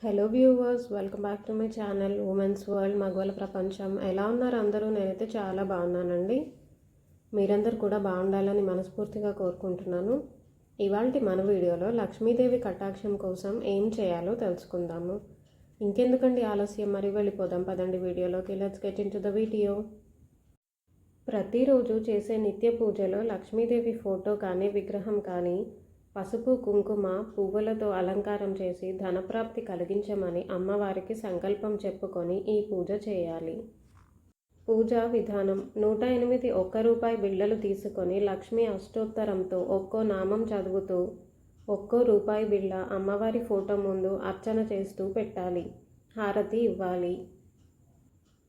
Hello viewers, welcome back to my channel women's world మగవాళ్ళ ప్రపంచం. ఎలా ఉన్నారు అందరూ? నేనైతే చాలా బాగున్నానండి. మీరందరూ కూడా బాగుండాలని మనస్ఫూర్తిగా కోరుకుంటున్నాను. ఇవాల్టి మన వీడియోలో లక్ష్మీదేవి కటాక్షం కోసం ఏం చేయాలో తెలుసుకుందాము. ఇంకెందుకండి ఆలస్యం, మరి వెళ్ళిపోదాం పదండి వీడియోలోకి. Let's get in to the video. ప్రతిరోజు చేసే నిత్య పూజలో లక్ష్మీదేవి ఫోటో కానీ విగ్రహం కానీ పసుపు కుంకుమ పువ్వులతో అలంకారం చేసి ధనప్రాప్తి కలిగించమని అమ్మవారికి సంకల్పం చెప్పుకొని ఈ పూజ చేయాలి. పూజా విధానం: 108 ₹1 బిళ్ళలు తీసుకొని లక్ష్మీ అష్టోత్తరంతో ఒక్కో నామం చదువుతూ ఒక్కో రూపాయి బిళ్ళ అమ్మవారి ఫోటో ముందు అర్చన చేస్తూ పెట్టాలి. హారతి ఇవ్వాలి.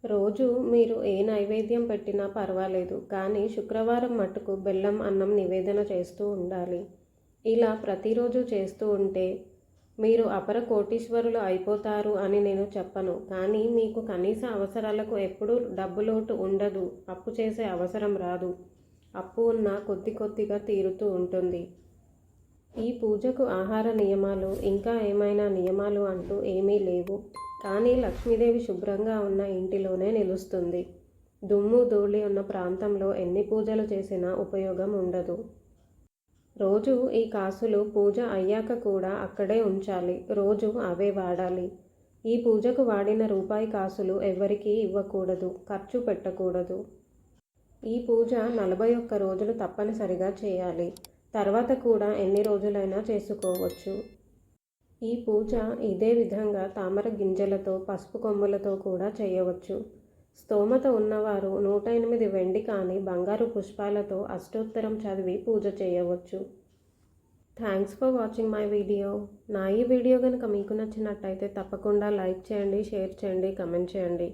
రోజు మీరు ఏ నైవేద్యం పెట్టినా పర్వాలేదు, కానీ శుక్రవారం మట్టుకు బెల్లం అన్నం నివేదన చేస్తూ ఉండాలి. ఇలా ప్రతిరోజు చేస్తూ ఉంటే మీరు అపర కోటీశ్వరులు అయిపోతారు అని నేను చెప్పను, కానీ మీకు కనీస అవసరాలకు ఎప్పుడూ డబ్బు లోటు ఉండదు. అప్పు చేసే అవసరం రాదు. అప్పు ఉన్న కొద్ది కొద్దిగా తీరుతూ ఉంటుంది. ఈ పూజకు ఆహార నియమాలు, ఇంకా ఏమైనా నియమాలు అంటూ ఏమీ లేవు. కానీ లక్ష్మీదేవి శుభ్రంగా ఉన్న ఇంటిలోనే నిలుస్తుంది. దుమ్ము ధూళి ఉన్న ప్రాంతంలో ఎన్ని పూజలు చేసినా ఉపయోగం ఉండదు. రోజు ఈ కాసులు పూజ అయ్యాక కూడా అక్కడే ఉంచాలి. రోజు అవే వాడాలి. ఈ పూజకు వాడిన రూపాయి కాసులు ఎవరికీ ఇవ్వకూడదు, ఖర్చు పెట్టకూడదు. ఈ పూజ 41 రోజులు తప్పనిసరిగా చేయాలి. తర్వాత కూడా ఎన్ని రోజులైనా చేసుకోవచ్చు. ఈ పూజ ఇదే విధంగా తామర గింజలతో పసుపు కొమ్ములతో కూడా చేయవచ్చు. స్తోమత ఉన్నవారు 108 వెండి కానీ బంగారు పుష్పాలతో అష్టోత్తరం చదివి పూజ చేయవచ్చు. Thanks for watching my video. నా ఈ వీడియో కనుక మీకు నచ్చినట్టయితే తప్పకుండా లైక్ చేయండి, షేర్ చేయండి, కమెంట్ చేయండి.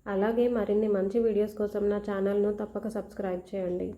అలాగే మరిన్ని మంచి వీడియోస్ కోసం నా ఛానల్ను తప్పక సబ్స్క్రైబ్ చేయండి.